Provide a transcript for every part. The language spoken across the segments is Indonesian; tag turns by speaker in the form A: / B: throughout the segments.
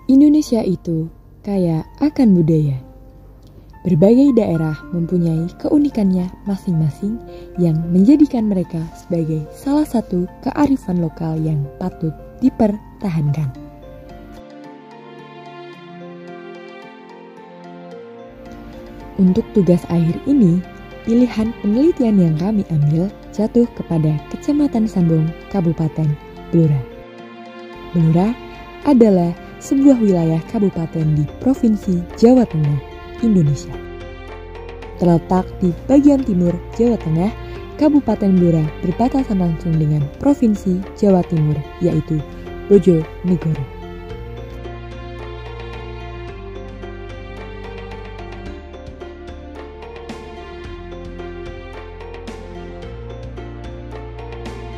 A: Indonesia itu kaya akan budaya. Berbagai daerah mempunyai keunikannya masing-masing yang menjadikan mereka sebagai salah satu kearifan lokal yang patut dipertahankan. Untuk tugas akhir ini, pilihan penelitian yang kami ambil jatuh kepada Kecamatan Sambong, Kabupaten Blora. Blora adalah sebuah wilayah kabupaten di Provinsi Jawa Tengah, Indonesia. Terletak di bagian timur Jawa Tengah, Kabupaten Blora berbatasan langsung dengan Provinsi Jawa Timur, yaitu Bojonegoro.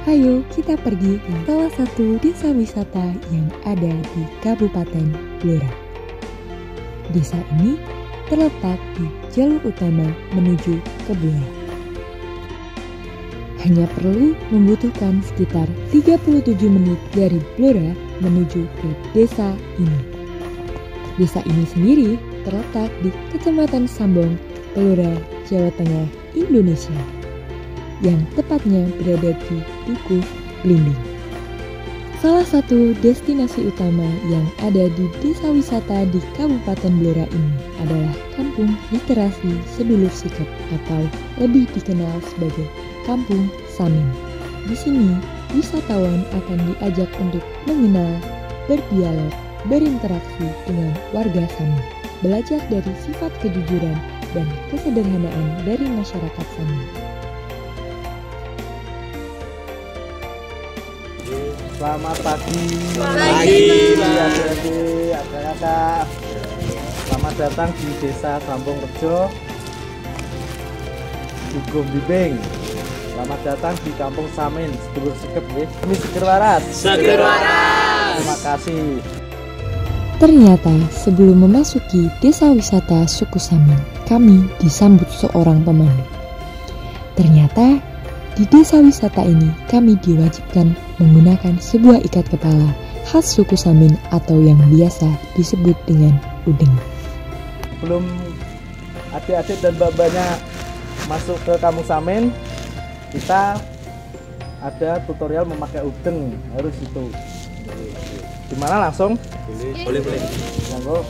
A: Ayo kita pergi ke salah satu desa wisata yang ada di Kabupaten Blora. Desa ini terletak di jalur utama menuju ke Blora. Hanya perlu membutuhkan sekitar 37 menit dari Blora menuju ke desa ini. Desa ini sendiri terletak di Kecamatan Sambong, Blora, Jawa Tengah, Indonesia, yang tepatnya berada di Dukuh Belimbing. Salah satu destinasi utama yang ada di desa wisata di Kabupaten Blora ini adalah Kampung Literasi Sedulur Sikep atau lebih dikenal sebagai Kampung Samin. Di sini, wisatawan akan diajak untuk mengenal, berdialog, berinteraksi dengan warga Samin, belajar dari sifat kejujuran dan kesederhanaan dari masyarakat Samin.
B: Selamat pagi.
C: Pagi.
B: Adik-adik, kakak-kakak. Selamat datang di Desa Sambong Rejo, Dukuh Belimbing. Selamat datang di Kampung Samin, Sedulur Sikep. Kami Seger Waras.
C: Seger Waras.
B: Terima kasih.
A: Ternyata sebelum memasuki desa wisata suku Samin, kami disambut seorang pemandu. Ternyata di desa wisata ini kami diwajibkan menggunakan sebuah ikat kepala khas suku Samin atau yang biasa disebut dengan udeng.
B: Belum adik-adik dan mbak-mbaknya masuk ke Kampung Samin, kita ada tutorial memakai udeng, harus itu. Gimana langsung?
C: Boleh.
B: Monggo.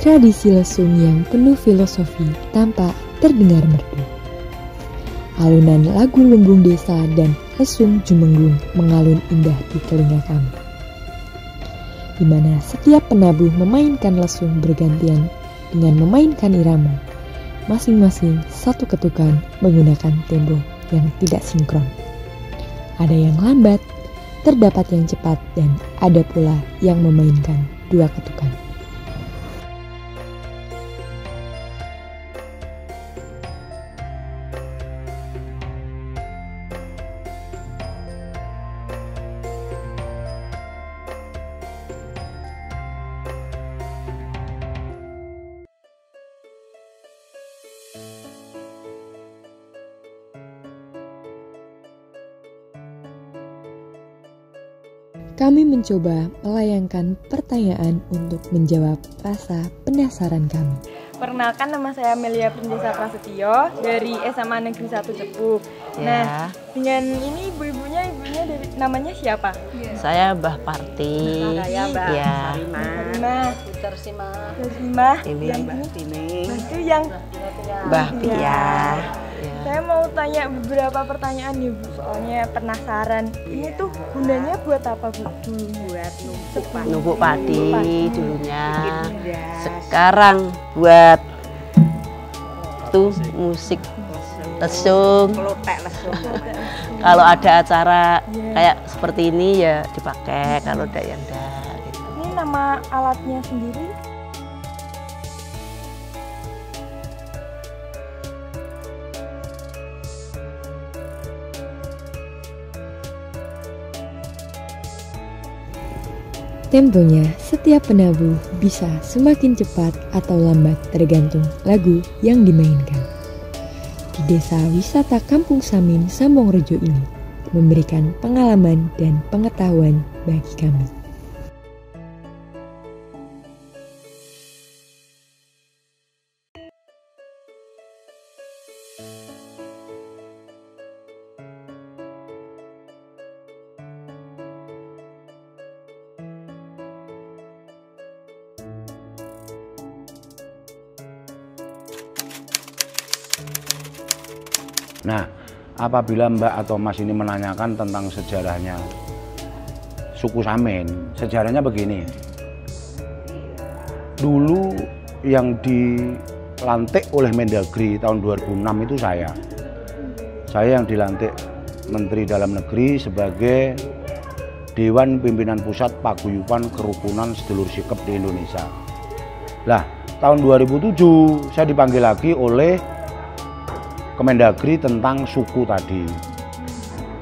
A: Tradisi lesung yang penuh filosofi tampak terdengar merdu. Alunan lagu lumbung desa dan lesung jumenggung mengalun indah di telinga kami, di mana setiap penabuh memainkan lesung bergantian dengan memainkan irama, masing-masing satu ketukan menggunakan tempo yang tidak sinkron. Ada yang lambat, terdapat yang cepat, dan ada pula yang memainkan dua ketukan. Kami mencoba melayangkan pertanyaan untuk menjawab rasa penasaran kami.
D: Perkenalkan, nama saya Melia Prindesa Prasetyo dari SMA Negeri 1 Cepu. Nah, dengan ini ibunya dari namanya siapa?
E: Saya Mbah Parti.
D: Saya Mbak Sarimah. Tersimah.
E: Ini
D: Mbah Tini. Itu yang
E: Mbah Pia.
D: Saya mau tanya beberapa pertanyaan nih Bu, soalnya penasaran. Ini tuh gunanya buat apa Bu? Dulu buat
E: Numpuk padi dulunya. Sekarang buat tuh musik lesung. Kalau ada acara kayak seperti ini ya dipakai, kalau ada yang enggak gitu.
D: Ini nama alatnya sendiri?
A: Temponya setiap penabuh bisa semakin cepat atau lambat tergantung lagu yang dimainkan. Di desa wisata Kampung Samin, Sambongrejo ini memberikan pengalaman dan pengetahuan bagi kami.
F: Nah, apabila Mbak atau Mas ini menanyakan tentang sejarahnya suku Samin, sejarahnya begini. Dulu yang dilantik oleh Mendagri tahun 2006 itu saya. Saya yang dilantik Menteri Dalam Negeri sebagai Dewan Pimpinan Pusat Paguyuban Kerukunan Sedulur Sikep di Indonesia. Lah, tahun 2007 saya dipanggil lagi oleh Kemendagri tentang suku tadi.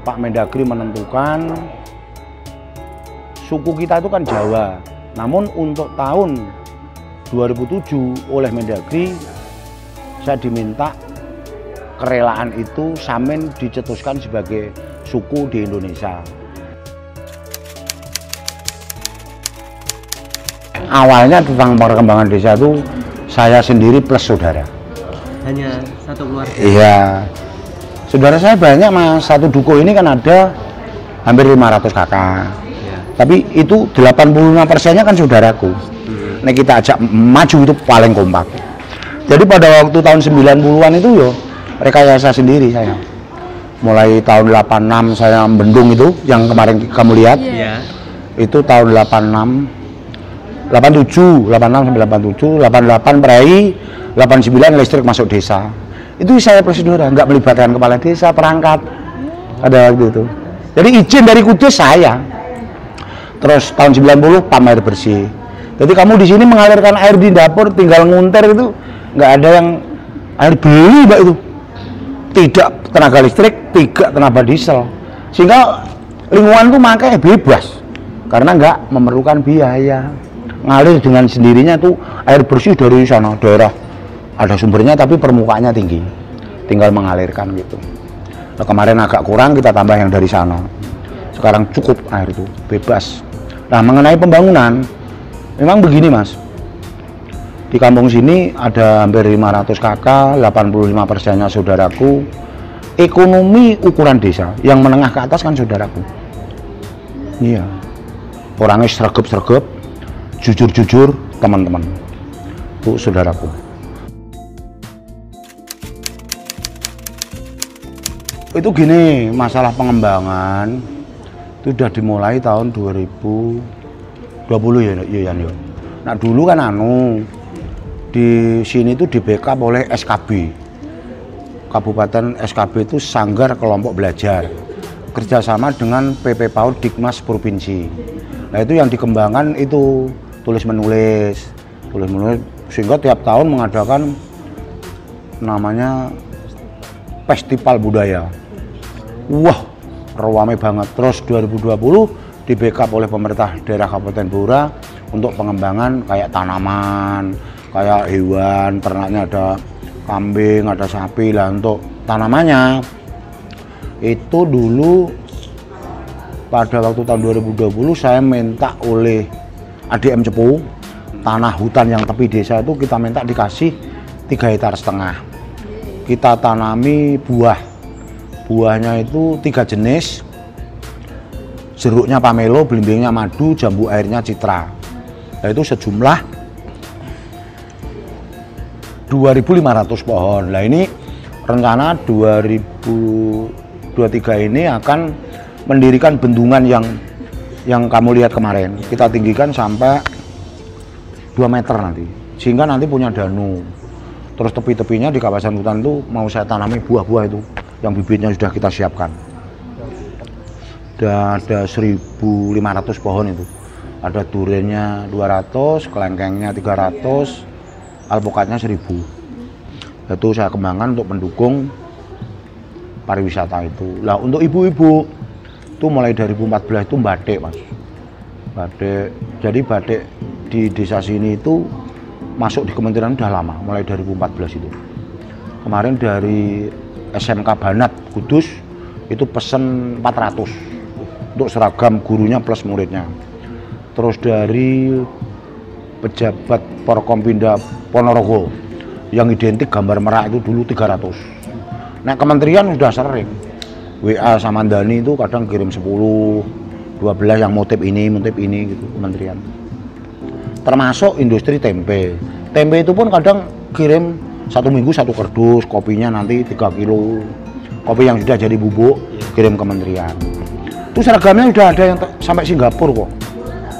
F: Pak Mendagri menentukan suku kita itu kan Jawa. Namun untuk tahun 2007 oleh Mendagri saya diminta kerelaan itu Samin dicetuskan sebagai suku di Indonesia. Awalnya tentang perkembangan desa itu saya sendiri plus saudara.
C: Hanya satu keluarga?
F: Iya, saudara saya banyak Mas. Satu duko ini kan ada hampir 500 kakak ya. Tapi itu 85%-nya kan saudaraku. Nah kita ajak maju itu paling kompak. Jadi pada waktu tahun 90-an itu yo rekayasa sendiri saya. Mulai tahun 86 saya bendung itu yang kemarin kamu lihat
C: ya.
F: Itu tahun 86 87, 86 sampai 87, 88 perai, 89 listrik masuk desa. Itu saya prosedur, nggak melibatkan kepala desa, perangkat pada waktu itu. Jadi izin dari Kudus saya. Terus tahun 90 pam air bersih. Jadi kamu di sini mengalirkan air di dapur tinggal ngunter itu nggak ada yang air beli Mbak itu. Tidak tenaga listrik, tidak tenaga diesel. Sehingga lingkungan itu makanya bebas karena nggak memerlukan biaya. Ngalir dengan sendirinya tuh air bersih dari sana daerah ada sumbernya tapi permukaannya tinggi, tinggal mengalirkan gitu. Nah, kemarin agak kurang kita tambah yang dari sana, sekarang cukup air itu bebas. Nah mengenai pembangunan memang begini Mas, di kampung sini ada hampir 500 kakak, 85%-nya saudaraku. Ekonomi ukuran desa yang menengah ke atas kan saudaraku, iya, orangnya sregep-sregep, jujur-jujur teman-teman, bu saudaraku. Itu gini, masalah pengembangan itu sudah dimulai tahun 2020 ya Yan. Nah dulu kan di sini itu di backup oleh SKB. Kabupaten SKB itu Sanggar Kelompok Belajar. Kerjasama dengan PP PAUD Dikmas Provinsi. Nah itu yang dikembangkan itu tulis menulis, sehingga tiap tahun mengadakan namanya festival budaya. Wah, ramai banget. Terus 2020 di backup oleh pemerintah daerah Kabupaten Blora untuk pengembangan kayak tanaman, kayak hewan, ternaknya ada kambing, ada sapi lah. Untuk tanamannya itu dulu pada waktu tahun 2020 saya minta oleh ADM Cepu tanah hutan yang tepi desa itu kita minta dikasih 3,5 hektar. Kita tanami buahnya itu 3 jenis, jeruknya pamelo, belimbingnya madu, jambu airnya citra. Nah itu sejumlah 2.500 pohon. Nah ini rencana 2023 ini akan mendirikan bendungan yang kamu lihat kemarin. Kita tinggikan sampai 2 meter nanti, sehingga nanti punya danu. Terus tepi-tepinya di kawasan hutan itu mau saya tanami buah-buah itu yang bibitnya sudah kita siapkan. Ada 1.500 pohon itu. Ada duriannya 200, kelengkengnya 300, alpukatnya 1.000. Itu saya kembangkan untuk mendukung pariwisata itu. Lah untuk ibu-ibu itu mulai dari 2014 itu batik Mas. Batik. Jadi batik di desa sini itu masuk di kementerian udah lama, mulai dari 2014 itu. Kemarin dari SMK Banat Kudus itu pesen 400 untuk seragam gurunya plus muridnya. Terus dari pejabat Porkompinda Ponorogo yang identik gambar merak itu dulu 300. Nah kementerian sudah sering WA sama Dani itu kadang kirim 10, 12 yang motif ini gitu kementerian. Termasuk industri tempe. Tempe itu pun kadang kirim 1 minggu 1 kardus, kopinya nanti 3 kilo. Kopi yang sudah jadi bubuk kirim kementerian. Itu seragamnya sudah ada yang sampai Singapura kok.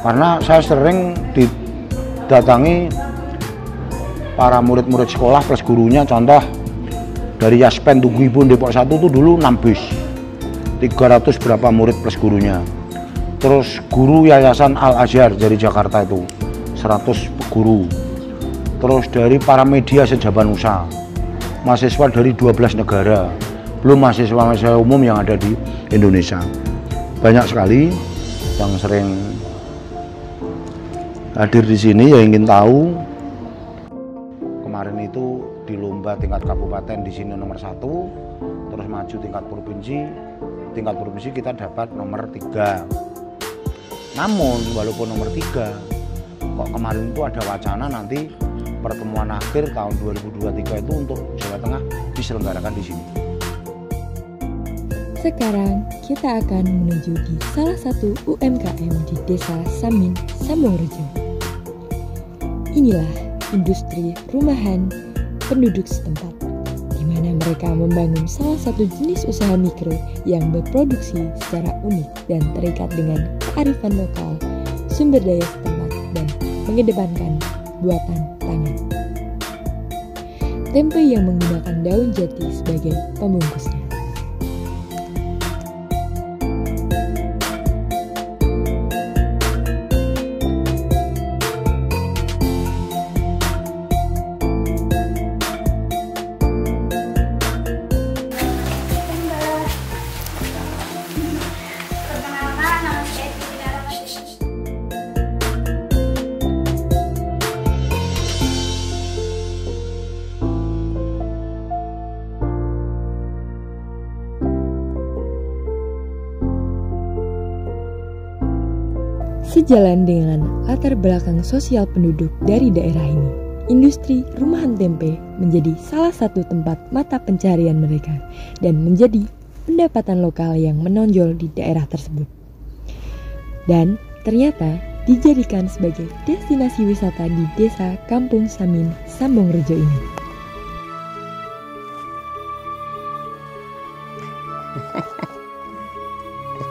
F: Karena saya sering didatangi para murid-murid sekolah plus gurunya, contoh dari Yaspen Tugu Ibu Depok 1 itu dulu 6 bis. 300 berapa murid plus gurunya. Terus guru Yayasan Al Azhar dari Jakarta itu 100 guru. Terus dari para media sejabanusa, mahasiswa dari 12 negara, belum mahasiswa umum yang ada di Indonesia. Banyak sekali yang sering hadir di sini yang ingin tahu. Kemarin itu di lomba tingkat kabupaten di sini nomor 1, terus maju tingkat provinsi kita dapat nomor 3. Namun walaupun nomor 3, kok kemarin itu ada wacana nanti pertemuan akhir tahun 2023 itu untuk Jawa Tengah diselenggarakan di sini.
A: Sekarang kita akan menuju di salah satu UMKM di Desa Samin, Sambongrejo. Inilah industri rumahan penduduk setempat, di mana mereka membangun salah satu jenis usaha mikro yang berproduksi secara unik dan terikat dengan kearifan lokal, sumber daya setempat, dan mengedepankan buatan tangan. Tempe yang menggunakan daun jati sebagai pembungkusnya. Sejalan dengan latar belakang sosial penduduk dari daerah ini, industri rumahan tempe menjadi salah satu tempat mata pencarian mereka dan menjadi pendapatan lokal yang menonjol di daerah tersebut. Dan ternyata dijadikan sebagai destinasi wisata di Desa Kampung Samin, Sambongrejo ini.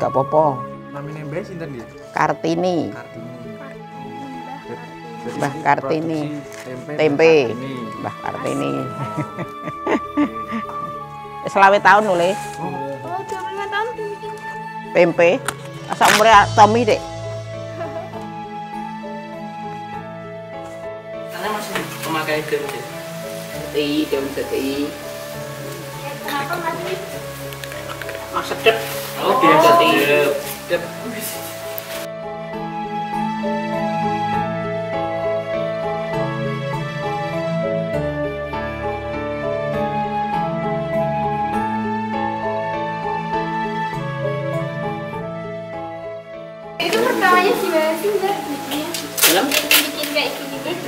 E: gak apa-apa.
B: Namanya Mbak sinten ya?
E: Kartini.
B: Kartini.
E: Mbah Kartini.
B: Tempe.
E: Tempe. Mbah Kartini. Selawe tahun lho, Le.
D: Oh, 25 tahun bikin.
E: Tempe. Asa umure Tommy, Dek.
C: Karena masih memakai daun jati.
D: Kenapa masih?
C: Ah, sedep. Oh, biar sedep. Sedep.
D: Itu pertamanya gimana sih Mbak bikinnya?
C: Dalam
D: Bikin kayak gini deh.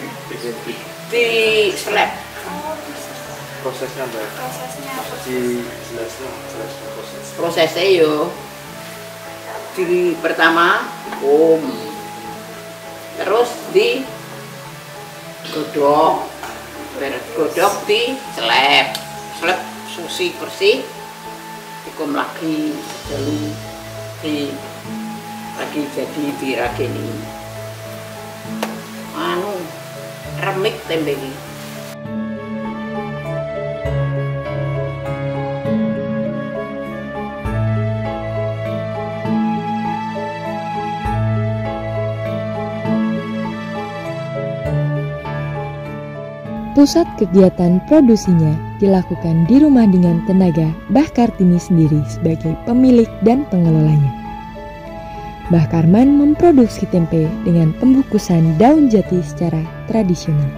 C: di slab.
B: Prosesnya Mbak.
D: Prosesnya apa?
B: Jelasnya proses.
C: Prosesnya yo di pertama terus di godok, godok di slab susi bersih, dikum lagi lalu lagi jadi dirageni remik tempe ini.
A: Pusat kegiatan produksinya dilakukan di rumah dengan tenaga Mbah Kartini sendiri sebagai pemilik dan pengelolanya. Mbah Karman memproduksi tempe dengan pembungkusan daun jati secara tradisional.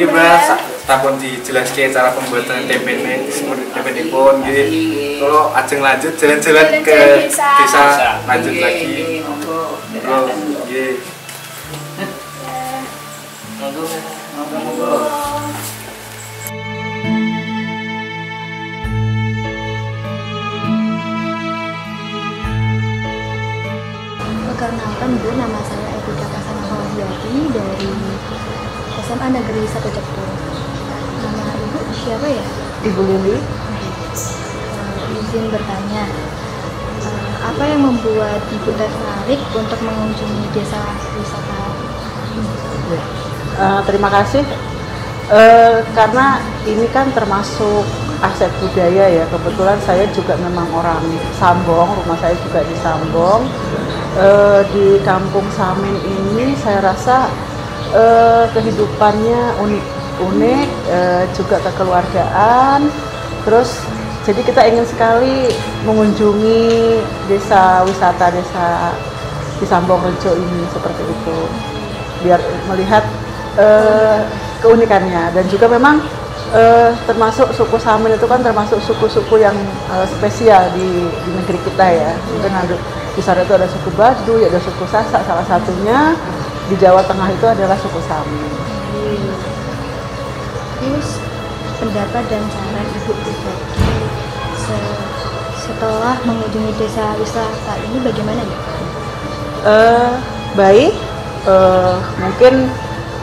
B: Gimana takon dijelaskan cara pembuatan tempe ini seperti tempe nipun gitu. Kalau ajeng lanjut jalan-jalan ke desa lanjut lagi. Oh, iya.
G: Perkenalkan Bu, nama saya Evita Kasana Hawahiyati dari SMA Negeri 1 Jepur. Nama Ibu siapa ya?
E: Ibu Lili.
G: Izin bertanya, apa yang membuat Ibu tertarik untuk mengunjungi desa wisata ini?
E: Terima kasih. Karena ini kan termasuk aset budaya ya. Kebetulan saya juga memang orang Sambong, rumah saya juga di Sambong. Di Kampung Samin ini saya rasa kehidupannya unik, juga kekeluargaan. Terus jadi kita ingin sekali mengunjungi desa wisata desa di Sambong Rejo ini seperti itu, biar melihat keunikannya. Dan juga memang termasuk suku Samin itu kan termasuk suku-suku yang spesial di negeri kita ya. Mungkin di sana itu ada suku Baduy, ada suku Sasak, salah satunya di Jawa Tengah itu adalah suku Samin.
G: Terus pendapat dan saran Ibu pribadi setelah mengunjungi desa wisata ini bagaimana ya?
E: Baik, mungkin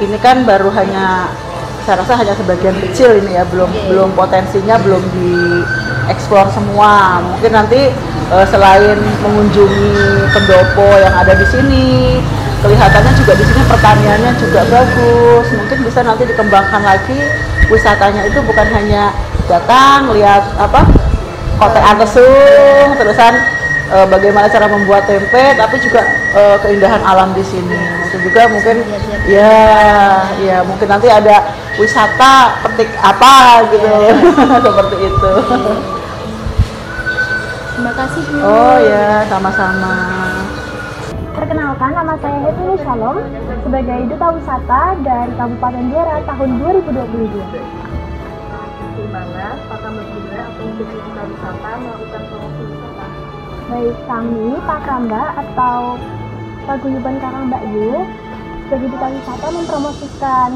E: ini kan baru saya rasa hanya sebagian kecil ini ya, belum potensinya belum dieksplor semua. Mungkin nanti selain mengunjungi pendopo yang ada di sini, kelihatannya juga di sini pertaniannya juga bagus. Mungkin bisa nanti dikembangkan lagi wisatanya, itu bukan hanya datang lihat kotekan lesung, terusan bagaimana cara membuat tempe, tapi juga keindahan alam di sini. Itu juga mungkin ya mungkin nanti ada wisata petik apa gitu. Seperti itu.
G: Terima kasih Bu.
E: Oh ya, sama-sama.
G: Perkenalkan, nama saya Hetini Shalom sebagai Duta Wisata dari Kabupaten Blora tahun 2022.
D: Di mana Pak Kamer Blora atau Duta Wisata melakukan promosi wisata?
G: Baik kami, Pak Kamba atau Paguyuban Karang Mbak Yu, sebagai duta wisata mempromosikan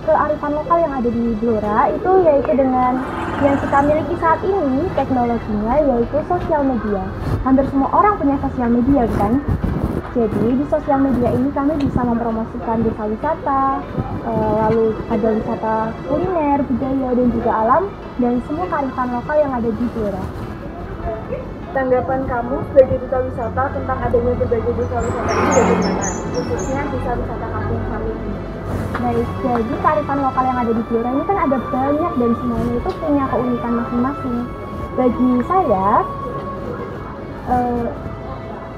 G: kearifan lokal yang ada di Blora itu yaitu dengan yang kita miliki saat ini teknologinya yaitu sosial media. Hampir semua orang punya sosial media kan? Jadi di sosial media ini kami bisa mempromosikan desa wisata, lalu ada wisata kuliner, budaya dan juga alam dan semua kearifan lokal yang ada di Blora.
D: Tanggapan kamu sebagai duta wisata tentang adanya berbagai desa wisata ini bagaimana? Khususnya desa wisata Kampung Samin ini.
G: Baik, jadi kearifan lokal yang ada di Blora ini kan ada banyak dan semuanya itu punya keunikan masing-masing. Bagi saya,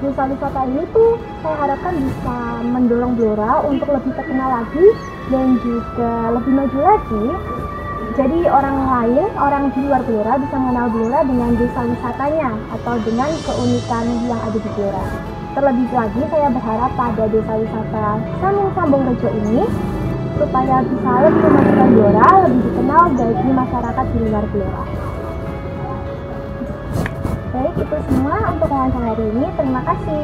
G: desa wisata ini tuh saya harapkan bisa mendorong Blora untuk lebih terkenal lagi dan juga lebih maju lagi. Jadi orang lain, orang di luar Blora bisa mengenal Blora dengan desa wisatanya atau dengan keunikan yang ada di Blora. Terlebih lagi saya berharap pada desa wisata Samin Sambung Rejo ini supaya bisa lebih memajukan Blora, lebih dikenal bagi masyarakat di luar Blora. Baik, itu semua untuk wawancara hari ini. Terima kasih.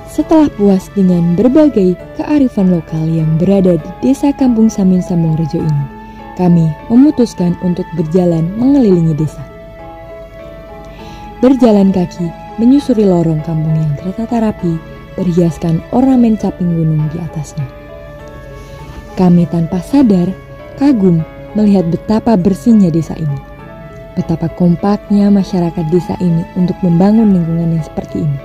A: Setelah puas dengan berbagai kearifan lokal yang berada di Desa Kampung Samin Sambung Rejo ini, kami memutuskan untuk berjalan mengelilingi desa. Berjalan kaki menyusuri lorong kampung yang tertata rapi, berhiaskan ornamen caping gunung di atasnya. Kami tanpa sadar kagum melihat betapa bersihnya desa ini. Betapa kompaknya masyarakat desa ini untuk membangun lingkungan yang seperti ini.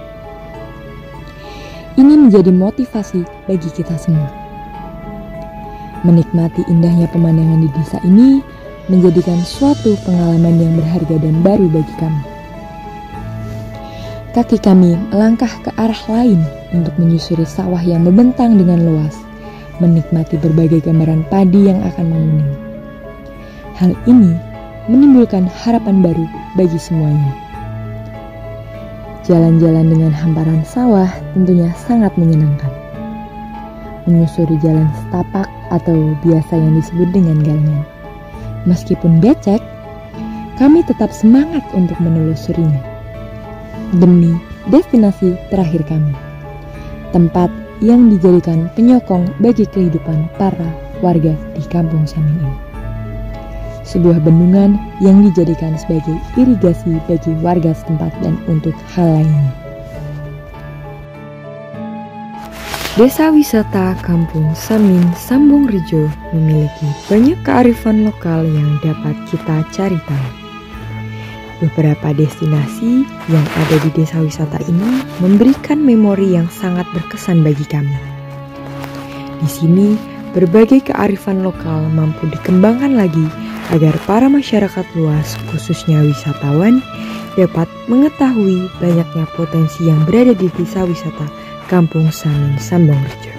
A: Ini menjadi motivasi bagi kita semua. Menikmati indahnya pemandangan di desa ini menjadikan suatu pengalaman yang berharga dan baru bagi kami. Kaki kami melangkah ke arah lain untuk menyusuri sawah yang membentang dengan luas, menikmati berbagai gambaran padi yang akan menguning. Hal ini menimbulkan harapan baru bagi semuanya. Jalan-jalan dengan hamparan sawah tentunya sangat menyenangkan. Menyusuri jalan setapak atau biasa yang disebut dengan galengan. Meskipun becek, kami tetap semangat untuk menelusurinya. Demi destinasi terakhir kami, tempat yang dijadikan penyokong bagi kehidupan para warga di Kampung Samin ini. Sebuah bendungan yang dijadikan sebagai irigasi bagi warga setempat dan untuk hal lainnya. Desa wisata Kampung Samin Sambung Rejo memiliki banyak kearifan lokal yang dapat kita cari tahu. Beberapa destinasi yang ada di desa wisata ini memberikan memori yang sangat berkesan bagi kami. Di sini, berbagai kearifan lokal mampu dikembangkan lagi agar para masyarakat luas, khususnya wisatawan, dapat mengetahui banyaknya potensi yang berada di desa wisata Kampung Samin Sambung Rejo.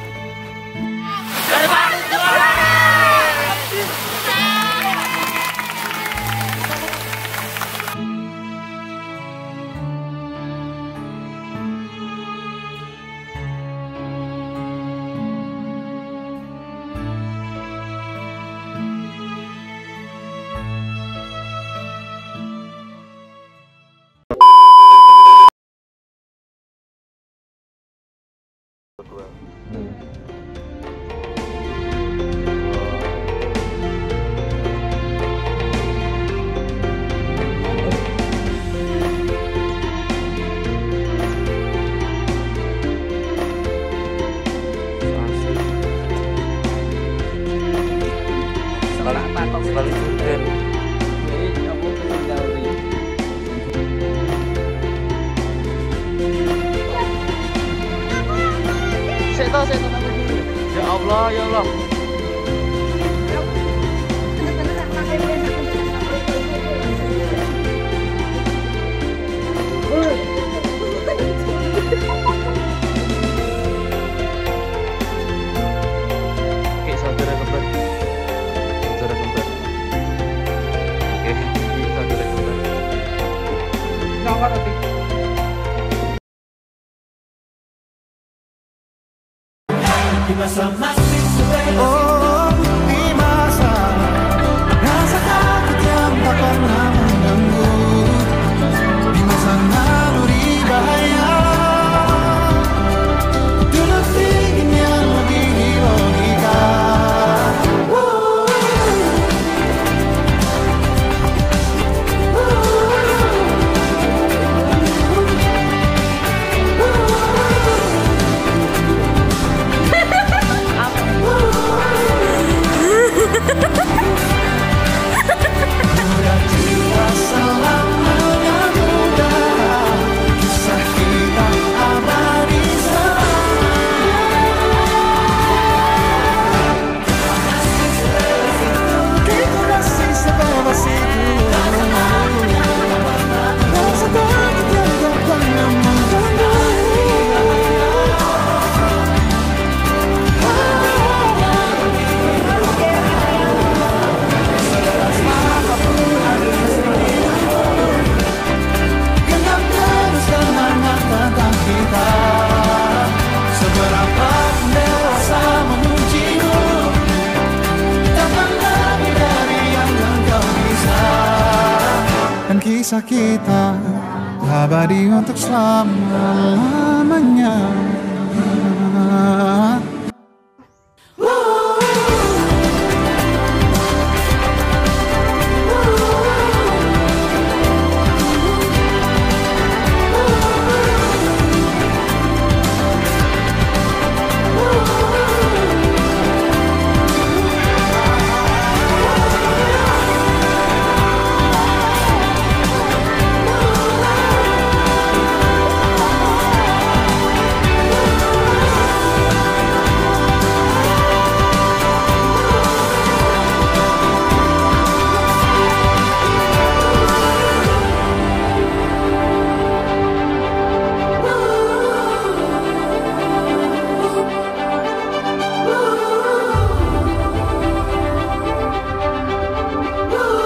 B: Ya Allah, ya Allah. Oke, saudara kembar. Saudara kembar. Oke, saudara kembar. Nomor nanti.
H: Oh, di masa rasa takut yang tak pernah mengganggu kisah kita abadi untuk selama-lamanya.